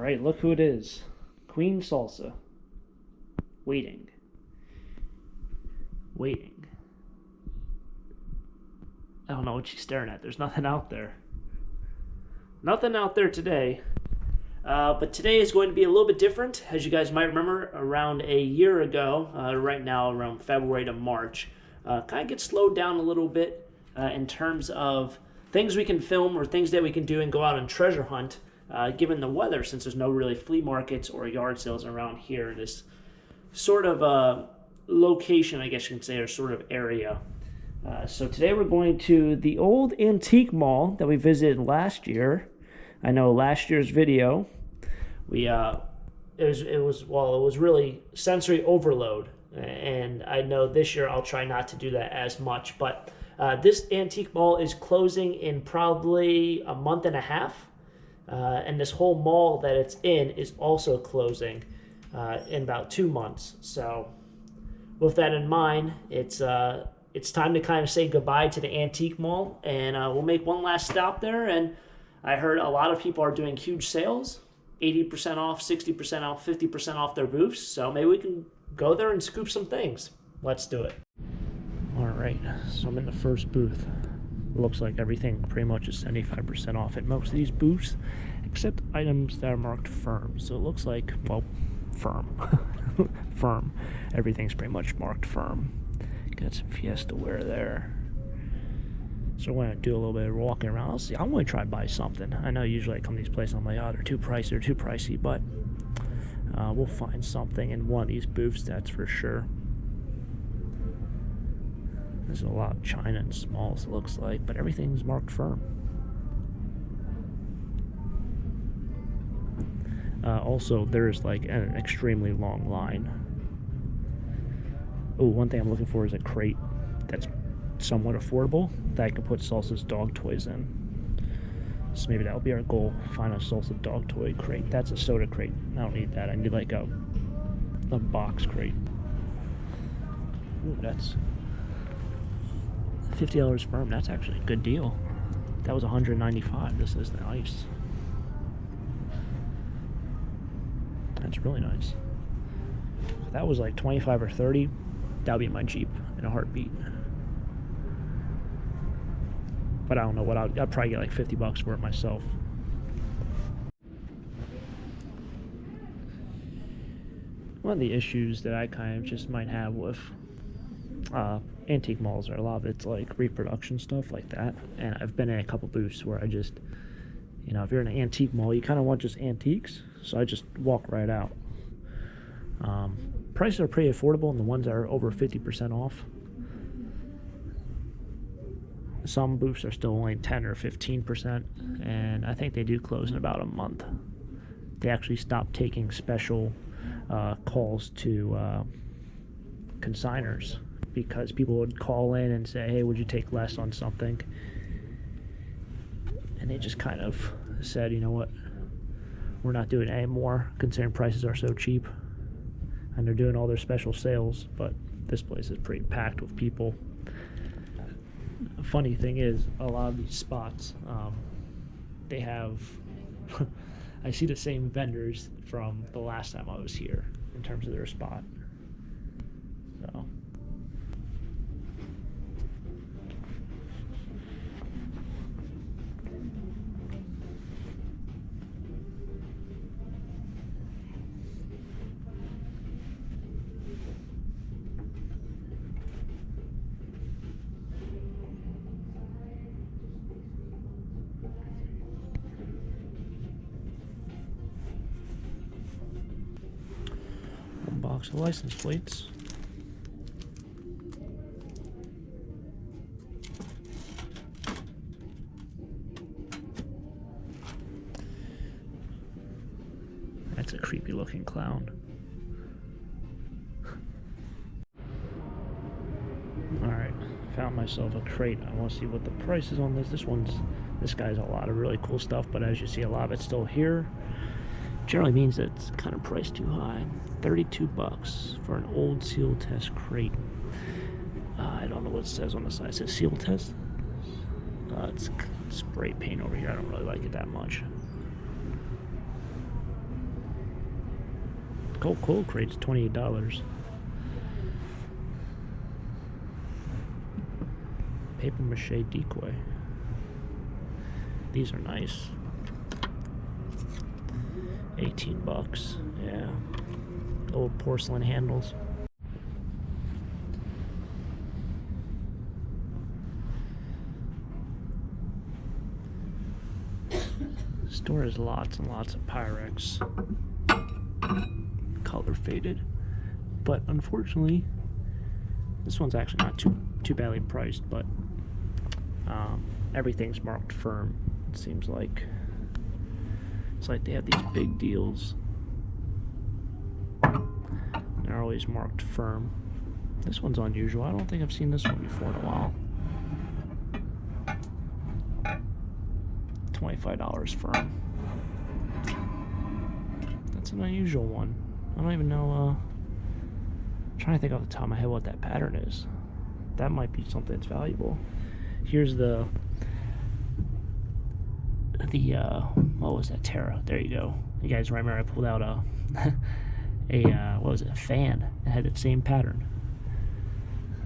Alright, look who it is. Queen Salsa. Waiting. Waiting. I don't know what she's staring at. There's nothing out there. Nothing out there today. But today is going to be a little bit different. As you guys might remember, around a year ago, right now around February to March, kind of gets slowed down a little bit in terms of things we can film or things that we can do and go out and treasure hunt, given the weather, since there's no really flea markets or yard sales around here in this sort of location, I guess you can say, or sort of area. So today we're going to the old antique mall that we visited last year. I know last year's video, it was really sensory overload, and I know this year I'll try not to do that as much. But this antique mall is closing in probably a month and a half, and this whole mall that it's in is also closing in about 2 months. So with that in mind, it's time to kind of say goodbye to the antique mall, and we'll make one last stop there. And I heard a lot of people are doing huge sales, 80% off, 60% off, 50% off their booths. So maybe we can go there and scoop some things. Let's do it. All right, so I'm in the first booth. It looks like everything pretty much is 75% off at most of these booths, except items that are marked firm. So it looks like, well, firm. Firm. Everything's pretty much marked firm. Got some Fiesta wear there. So we're going to do a little bit of walking around. I'll see. I'm going to try to buy something. I know usually I come to these places, I'm like, oh, they're too pricey, but we'll find something in one of these booths, that's for sure. There's a lot of China and smalls, it looks like, but everything's marked firm. Also, there's like an extremely long line. Oh, one thing I'm looking for is a crate that's somewhat affordable that I can put Salsa's dog toys in. So maybe that'll be our goal, find a Salsa dog toy crate. That's a soda crate. I don't need that. I need like a box crate. Ooh, that's $50 firm. That's actually a good deal. That was $195. This is nice. That's really nice. If that was like 25 or 30, that would be my Jeep in a heartbeat. But I don't know what I'd probably get like $50 for it myself. One of the issues that I kind of just might have with antique malls are a lot of it's like reproduction stuff like that. And I've been in a couple booths where I just, you know, if you're in an antique mall, you kind of want just antiques. So I just walk right out. Prices are pretty affordable, and the ones that are over 50% off. Some booths are still only 10 or 15%, and I think they do close in about a month. They actually stopped taking special calls to consigners, because people would call in and say, hey, would you take less on something? And they just kind of said, you know what, we're not doing it anymore, considering prices are so cheap. And they're doing all their special sales, but this place is pretty packed with people. The funny thing is, a lot of these spots, they have, I see the same vendors from the last time I was here in terms of their spot. So. Box of license plates. That's a creepy looking clown. Alright, found myself a crate. I want to see what the price is on this. This guy's a lot of really cool stuff, but as you see, a lot of it's still here. Generally means that it's kind of priced too high. $32 for an old seal test crate. I don't know what it says on the side. It says seal test. It's spray paint over here. I don't really like it that much. Cold crate's $28. Paper mache decoy. These are nice. 18 bucks. Yeah. Old porcelain handles. The store has lots and lots of Pyrex. Color faded. But unfortunately, this one's actually not too badly priced, but everything's marked firm. It seems like it's like they have these big deals. They're always marked firm. This one's unusual. I don't think I've seen this one before in a while. $25 firm. That's an unusual one. I don't even know. I'm trying to think off the top of my head what that pattern is. That might be something that's valuable. Here's the what was that, Terra? There you go. You guys remember I pulled out a what was it, a fan that had the same pattern.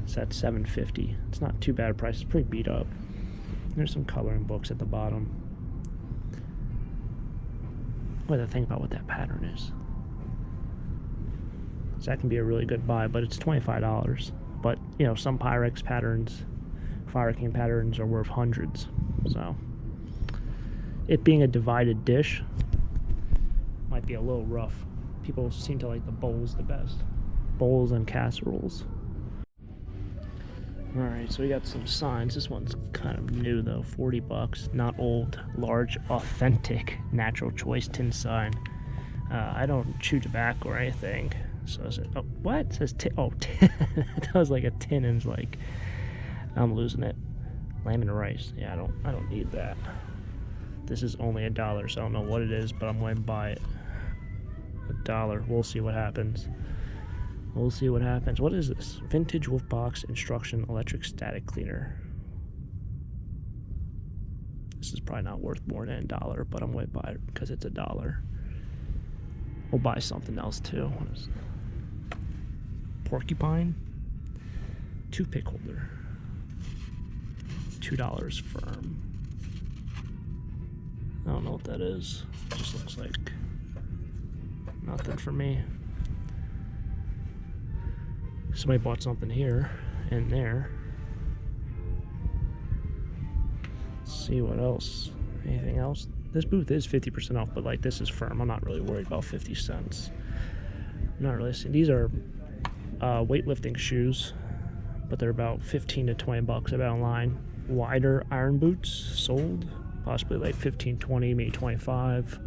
It's at $7.50. It's not too bad a price. It's pretty beat up. There's some coloring books at the bottom. What do I think about what that pattern is? So that can be a really good buy, but it's $25. But you know, some Pyrex patterns, Fire King patterns are worth hundreds. So it being a divided dish might be a little rough. People seem to like the bowls the best. Bowls and casseroles. Alright, so we got some signs. This one's kind of new though. 40 bucks. Not old. Large, authentic, natural choice tin sign. I don't chew tobacco or anything. So is it, oh, what? It says tin. Oh, tin. That was like a tin, and it's like, I'm losing it. Lamb and rice. Yeah, I don't need that. This is only $1, so I don't know what it is, but I'm going to buy it. $1. We'll see what happens. We'll see what happens. What is this? Vintage wolf box instruction electric static cleaner. This is probably not worth more than $1, but I'm going to buy it because it's $1. We'll buy something else too. What is it? Porcupine toothpick holder. $2 firm. I don't know what that is. It just looks like nothing for me. Somebody bought something here and there. Let's see what else. Anything else? This booth is 50% off, but like this is firm. I'm not really worried about 50 cents. I'm not really seeing. These are weightlifting shoes, but they're about 15 to 20 bucks. I bet online. Wider iron boots sold, possibly like 15, 20, maybe 25.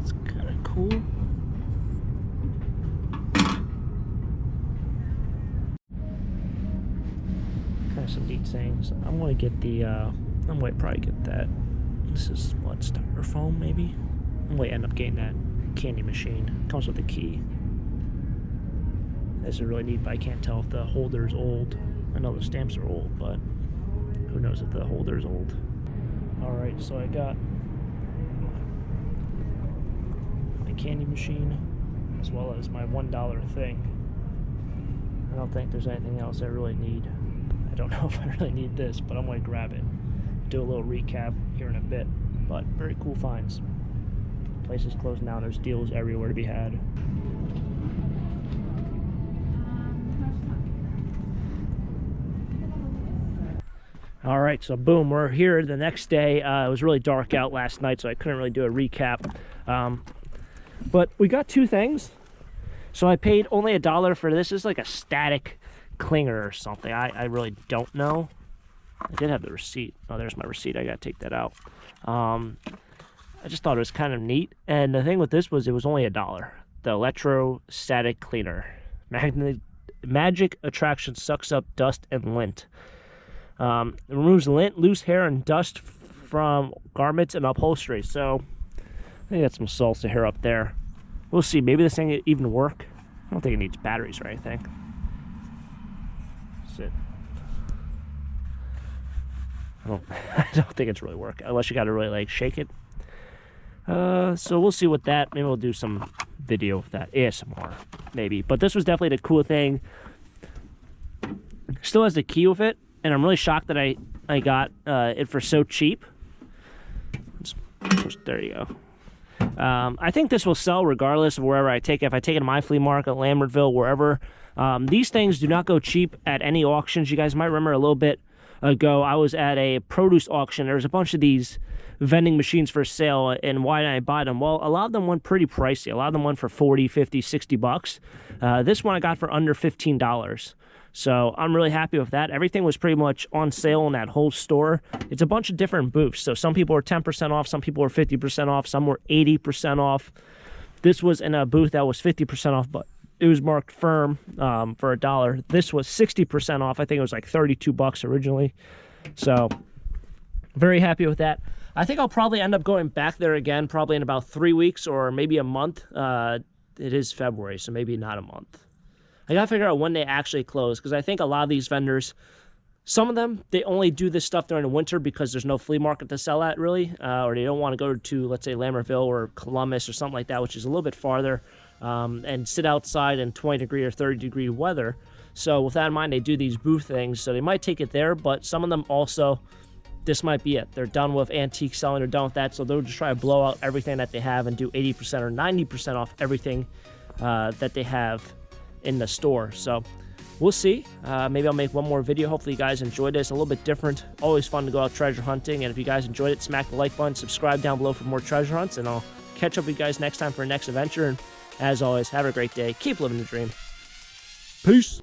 It's kind of cool. Kind of some neat things. I'm going to get the, I'm going to probably get that. This is what, styrofoam maybe? I'm going to end up getting that candy machine. Comes with a key. This is really neat, but I can't tell if the holder's old. I know the stamps are old, but who knows if the holder's old. Alright, so I got my candy machine as well as my $1 thing. I don't think there's anything else I really need. I don't know if I really need this, but I'm going to grab it. Do a little recap here in a bit, but very cool finds. Place is closed now. There's deals everywhere to be had. All right, so boom, we're here the next day. It was really dark out last night, so I couldn't really do a recap. But we got two things. So I paid only $1 for this. This is like a static clinger or something. I really don't know. I did have the receipt. Oh, there's my receipt. I gotta take that out. I just thought it was kind of neat. And the thing with this was it was only $1. The electrostatic cleaner. Magic attraction sucks up dust and lint. It removes lint, loose hair, and dust from garments and upholstery. So I think that's some salsa hair up there. We'll see. Maybe this thing even work. I don't think it needs batteries or anything. That's it. I don't think it's really working, unless you got to really like shake it. So we'll see with that. Maybe we'll do some video of that, ASMR, maybe. But this was definitely the cool thing. Still has the key with it, and I'm really shocked that I got it for so cheap. There you go. I think this will sell regardless of wherever I take it. If I take it to my flea market, Lambertville, wherever. These things do not go cheap at any auctions. You guys might remember a little bit ago, I was at a produce auction. There was a bunch of these vending machines for sale, and why did I buy them? Well, a lot of them went pretty pricey. A lot of them went for 40, 50, 60 bucks. This one I got for under $15. So I'm really happy with that. Everything was pretty much on sale in that whole store. It's a bunch of different booths. So some people were 10% off, some people were 50% off, some were 80% off. This was in a booth that was 50% off, but it was marked firm for $1. This was 60% off. I think it was like 32 bucks originally. So very happy with that. I think I'll probably end up going back there again probably in about 3 weeks or maybe a month. It is February, so maybe not a month. I gotta figure out when they actually close, because I think a lot of these vendors, some of them, they only do this stuff during the winter because there's no flea market to sell at, really, or they don't want to go to, let's say, Lambertville or Columbus or something like that, which is a little bit farther, and sit outside in 20-degree or 30-degree weather. So with that in mind, they do these booth things, so they might take it there, but some of them also, this might be it. They're done with antique selling, they're done with that, so they'll just try to blow out everything that they have and do 80% or 90% off everything that they have in the store. So we'll see. Maybe I'll make one more video. Hopefully you guys enjoyed this. A little bit different. Always fun to go out treasure hunting, and if you guys enjoyed it, smack the like button, subscribe down below for more treasure hunts, and I'll catch up with you guys next time for our next adventure. And as always, have a great day. Keep living the dream. Peace.